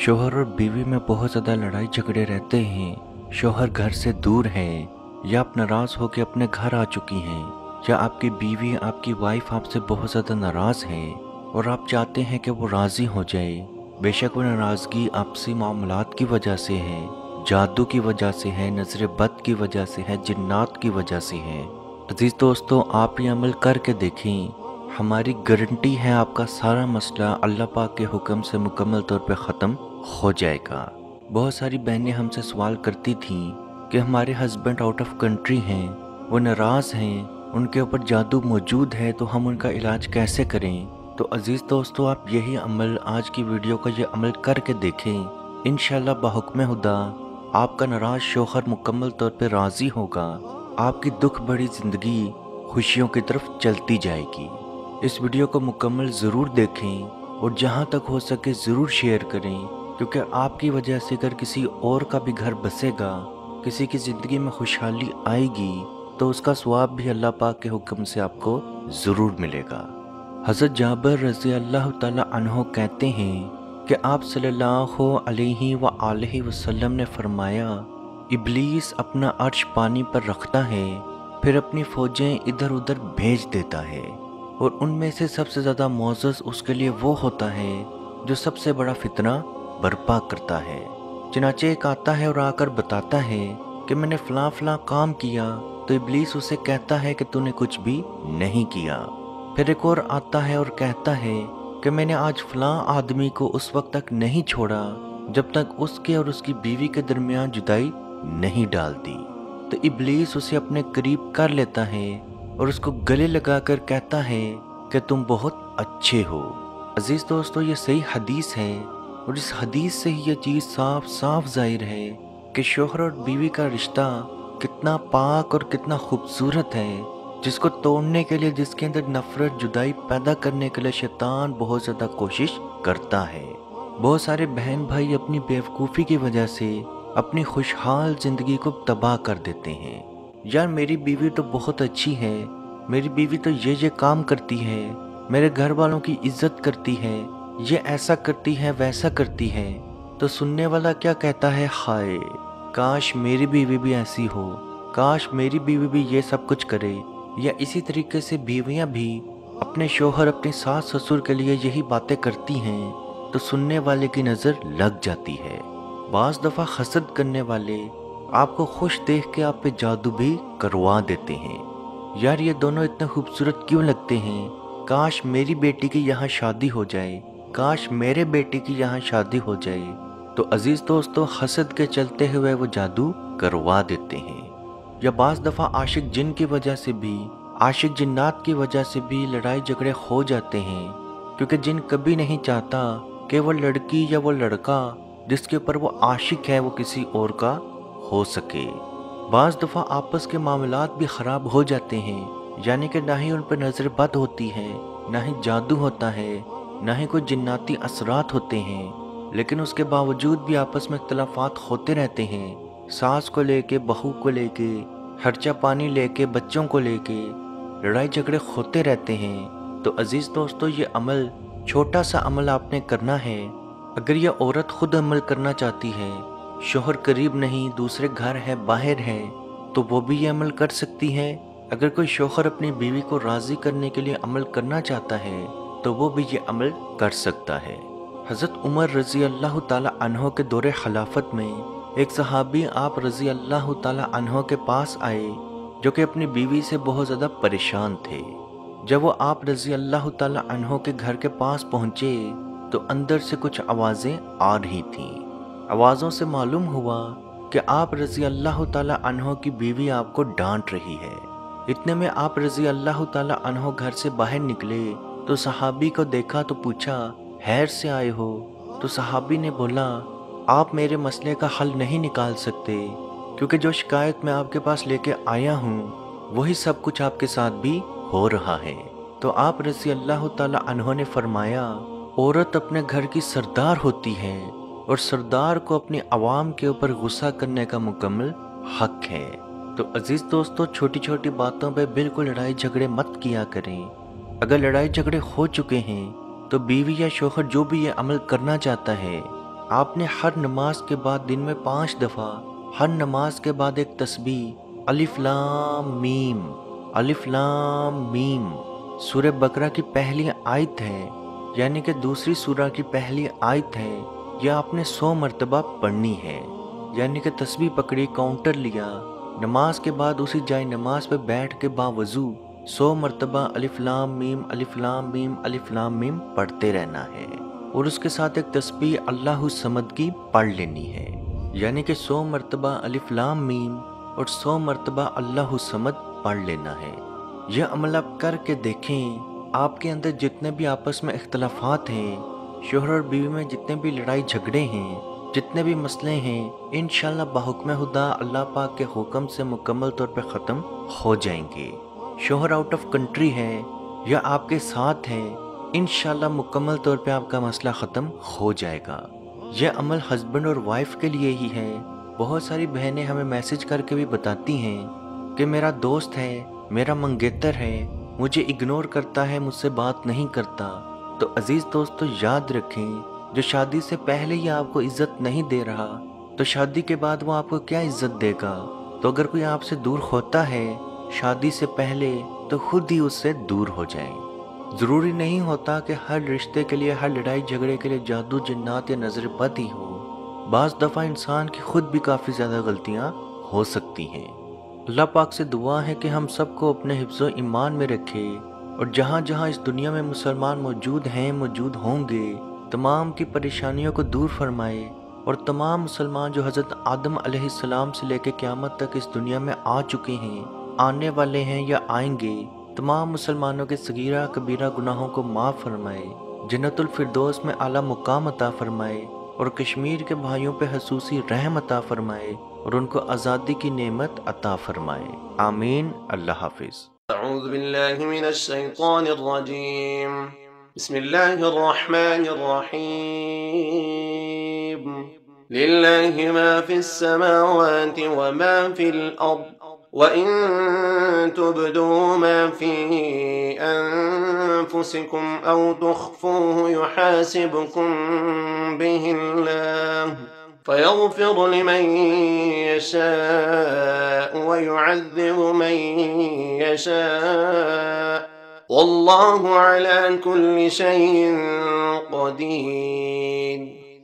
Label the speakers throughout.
Speaker 1: शौहर और बीवी में बहुत ज़्यादा लड़ाई झगड़े रहते हैं। शौहर घर से दूर है या आप नाराज़ होकर अपने घर आ चुकी हैं, या आपकी बीवी आपकी वाइफ आपसे बहुत ज़्यादा नाराज़ है और आप चाहते हैं कि वो राज़ी हो जाए। बेशक वो नाराज़गी आपसी मामलात की वजह से है, जादू की वजह से है, नज़र बद की वजह से है, जिन्नात की वजह से है। अजीज़ दोस्तों, आप ये अमल करके देखें। हमारी गारंटी है आपका सारा मसला अल्लाह पाक के हुक्म से मुकम्मल तौर पे ख़त्म हो जाएगा। बहुत सारी बहनें हमसे सवाल करती थीं कि हमारे हस्बैंड आउट ऑफ कंट्री हैं, वो नाराज़ हैं, उनके ऊपर जादू मौजूद है, तो हम उनका इलाज कैसे करें। तो अजीज़ दोस्तों, आप यही अमल, आज की वीडियो का ये अमल करके देखें। इंशाअल्लाह बाहुक्म खुदा आपका नाराज़ शौहर मुकम्मल तौर पे राज़ी होगा। आपकी दुख भरी ज़िंदगी खुशियों की तरफ चलती जाएगी। इस वीडियो को मुकम्मल ज़रूर देखें और जहाँ तक हो सके ज़रूर शेयर करें, क्योंकि आपकी वजह से अगर किसी और का भी घर बसेगा, किसी की ज़िंदगी में खुशहाली आएगी, तो उसका सवाब भी अल्लाह पाक के हुक्म से आपको ज़रूर मिलेगा। हज़रत जाबिर रज़ी अल्लाह ताला अन्हो कहते हैं कि आप सल्लल्लाहु अलैहि व आलिहि वसल्लम ने फरमाया, इब्लीस अपना अर्श पानी पर रखता है, फिर अपनी फ़ौजें इधर उधर भेज देता है, और उनमें से सबसे ज़्यादा मोअज़्ज़ज़ उसके लिए वो होता है जो सबसे बड़ा फितना बर्पा करता है। चनाचे एक आता है और आकर बताता है कि मैंने फ़लाँ फ़लाँ काम किया, तो इब्लीस उसे कहता है कि तूने कुछ भी नहीं किया। फिर एक और आता है और कहता है कि मैंने आज फ़लाँ आदमी को उस वक्त तक नहीं छोड़ा जब तक उसके और उसकी बीवी के दरमियान जुदाई नहीं डाल दी। तो इब्लीस उसे अपने करीब कर लेता है और उसको गले लगाकर कहता है कि तुम बहुत अच्छे हो। अजीज़ दोस्तों, ये सही हदीस है और इस हदीस से ही ये चीज़ साफ साफ ज़ाहिर है कि शौहर और बीवी का रिश्ता कितना पाक और कितना खूबसूरत है, जिसको तोड़ने के लिए, जिसके अंदर नफ़रत जुदाई पैदा करने के लिए शैतान बहुत ज़्यादा कोशिश करता है। बहुत सारे बहन भाई अपनी बेवकूफ़ी की वजह से अपनी खुशहाल ज़िंदगी को तबाह कर देते हैं। यार, मेरी बीवी तो बहुत अच्छी है, मेरी बीवी तो ये काम करती है, मेरे घर वालों की इज्जत करती है, ये ऐसा करती है, वैसा करती है। तो सुनने वाला क्या कहता है, हाय काश मेरी बीवी भी ऐसी हो, काश मेरी बीवी भी ये सब कुछ करे। या इसी तरीके से बीवियां भी अपने शौहर, अपने सास ससुर के लिए यही बातें करती हैं, तो सुनने वाले की नज़र लग जाती है। बाज़ दफ़ा हसद करने वाले आपको खुश देख के आप पे जादू भी करवा देते हैं। यार, ये दोनों इतने खूबसूरत क्यों लगते हैं, काश मेरी बेटी की यहाँ शादी हो जाए, काश मेरे बेटे की यहाँ शादी हो जाए। तो अजीज़ दोस्तों, हसद के चलते हुए वो जादू करवा देते हैं। या बाज़ दफ़ा आशिक जिन की वजह से भी, आशिक जिन्नात की वजह से भी लड़ाई झगड़े हो जाते हैं, क्योंकि जिन कभी नहीं चाहता कि वो लड़की या वो लड़का जिसके ऊपर वो आशिक है वो किसी और का हो सके। बाज़ दफ़ा आपस के मामलात भी ख़राब हो जाते हैं, यानी कि ना ही उन पर नज़र बद होती है, ना ही जादू होता है, ना ही कोई जिन्नाती असरात होते हैं, लेकिन उसके बावजूद भी आपस में इख्तिलाफ़ात होते रहते हैं। सास को लेके, बहू को लेके, खर्चा पानी लेके, बच्चों को लेके लड़ाई झगड़े होते रहते हैं। तो अजीज़ दोस्तों, ये अमल, छोटा सा अमल आपने करना है। अगर ये औरत खुद अमल करना चाहती है, शौहर करीब नहीं, दूसरे घर है, बाहर है, तो वो भी ये अमल कर सकती है। अगर कोई शौहर अपनी बीवी को राज़ी करने के लिए अमल करना चाहता है, तो वो भी ये अमल कर सकता है। हज़रत उमर रज़ी अल्लाह ताला अन्हो के दौरे खिलाफत में एक सहाबी आप रज़ी अल्लाह ताला अन्हो के पास आए, जो कि अपनी बीवी से बहुत ज़्यादा परेशान थे। जब वो आप रज़ी अल्लाह ताला अन्हो के घर के पास पहुँचे, तो अंदर से कुछ आवाज़ें आ रही थीं। आवाज़ों से मालूम हुआ कि आप रज़ी अल्लाह ताला अन्हो की बीवी आपको डांट रही है। इतने में आप रज़ी अल्लाह ताला अन्हो घर से बाहर निकले, तो सहाबी को देखा तो पूछा, हैर से आए हो? तो सहाबी ने बोला, आप मेरे मसले का हल नहीं निकाल सकते, क्योंकि जो शिकायत मैं आपके पास लेके आया हूँ वही सब कुछ आपके साथ भी हो रहा है। तो आप रज़ी अल्लाह ताला अन्हो ने फरमाया, औरत अपने घर की सरदार होती है और सरदार को अपनी आवाम के ऊपर गुस्सा करने का मुकम्मल हक है। तो अजीज़ दोस्तों, छोटी छोटी बातों पे बिल्कुल लड़ाई झगड़े मत किया करें। अगर लड़ाई झगड़े हो चुके हैं तो बीवी या शौहर जो भी ये अमल करना चाहता है, آپ نے ہر نماز کے بعد دن میں 5 دفعہ ہر نماز کے بعد ایک تسبیح الف لام میم، الف لام میم سورہ بقرہ کی پہلی آیت ہے، یعنی کہ دوسری سورہ کی پہلی آیت ہے، یہ آپ نے 100 مرتبہ پڑھنی ہے۔ یعنی کہ تسبیح پکڑی، کاؤنٹر لیا، نماز کے بعد اسی جائے نماز پہ بیٹھ کے باوضو 100 مرتبہ الف لام میم الف لام میم الف لام میم پڑھتے رہنا ہے، اور اس کے ساتھ ایک تسبیح اللہ الصمد کی پڑھ لینی ہے، یعنی کہ 100 مرتبہ الف لام میم اور 100 مرتبہ اللہ الصمد پڑھ لینا ہے۔ یہ عمل آپ کر کے دیکھیں، آپ کے اندر جتنے بھی آپس میں اختلافات ہیں، شوہر اور بیوی میں جتنے بھی لڑائی جھگڑے ہیں، جتنے بھی مسئلے ہیں، انشاءاللہ بحکم خدا اللہ پاک کے حکم سے مکمل طور پہ ختم ہو جائیں گے۔ شوہر آؤٹ آف کنٹری ہے یا آپ کے ساتھ ہے، انشاءاللہ مکمل طور پہ آپ کا مسئلہ ختم ہو جائے گا۔ یہ عمل ہسبینڈ اور وائف کے لیے ہی ہے۔ بہت ساری بہنیں ہمیں میسج کر کے بھی بتاتی ہیں کہ میرا دوست ہے، میرا منگیتر ہے، مجھے اگنور کرتا ہے، مجھ سے بات نہیں کرتا۔ تو عزیز دوستو یاد رکھیں، جو شادی سے پہلے ہی آپ کو عزت نہیں دے رہا تو شادی کے بعد وہ آپ کو کیا عزت دے گا؟ تو اگر کوئی آپ سے دور ہوتا ہے شادی سے پہلے تو خود ہی اس سے دور ہو جائیں۔ ضروری نہیں ہوتا کہ ہر رشتے کے لیے، ہر لڑائی جھگڑے کے لیے جادو، جنات یا نظر بد ہی ہو۔ بعض دفعہ انسان کی خود بھی کافی زیادہ غلطیاں ہو سکتی ہیں۔ اللہ پاک سے دعا ہے کہ ہم سب کو اپنے حفظ و ایمان میں رکھے، اور جہاں جہاں اس دنیا میں مسلمان موجود ہیں، موجود ہوں گے، تمام کی پریشانیوں کو دور فرمائے، اور تمام مسلمان جو حضرت آدم علیہ السلام سے لے کے قیامت تک اس دنیا میں آ چکے ہیں، آنے والے ہیں یا آئیں گے، تمام مسلمانوں کے صغیرہ کبیرہ گناہوں کو معاف فرمائے، جنت الفردوس میں اعلیٰ مقام عطا فرمائے، اور کشمیر کے بھائیوں پہ خصوصی رحم عطا فرمائے، اور ان کو آزادی کی نعمت عطا فرمائے۔ آمین۔ اللہ حافظ۔
Speaker 2: اعوذ باللہ من الشیطان الرجیم، بسم اللہ الرحمن الرحیم، للہ ما فی السماوات وما فی الارض وَإِن تُبْدُوا مَا فِي أَنفُسِكُمْ أَوْ تُخْفُوهُ يُحَاسِبْكُم بِهِ اللَّهُ فَيَغْفِرُ لِمَن يَشَاءُ وَيُعَذِّبُ مَن يَشَاءُ وَاللَّهُ عَلَى كُلِّ شَيْءٍ قَدِيرٌ۔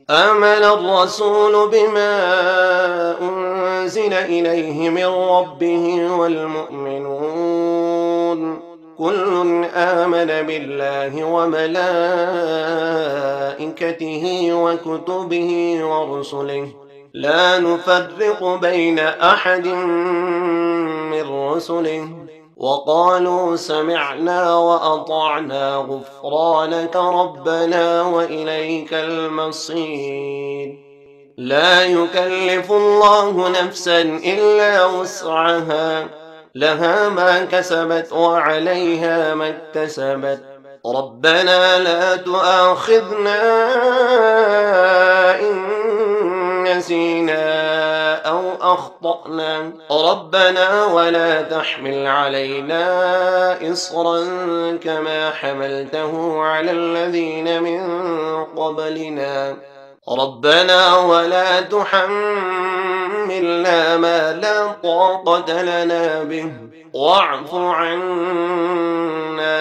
Speaker 2: آمن الرسول بما أنزل إليه من ربه والمؤمنون كل آمن بالله وملائكته وكتبه ورسله لا نفرق بين أحد من رسله وقالوا سمعنا وأطعنا غفرانك ربنا وإليك المصير۔ لا يكلف الله نفسا إلا وسعها، لها ما كسبت وعليها ما اكتسبت، ربنا لا تؤاخذنا إن نسينا أو أخطأنا، ربنا ولا تحمل علينا إصرا كما حملته على الذين من قبلنا، ربنا ولا تحملنا ما لا طاقة لنا به، واعف عنا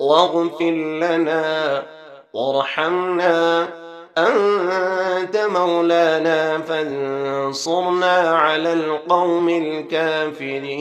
Speaker 2: واغفر لنا وارحمنا أنت مولانا فانصرنا على القوم الكافرين۔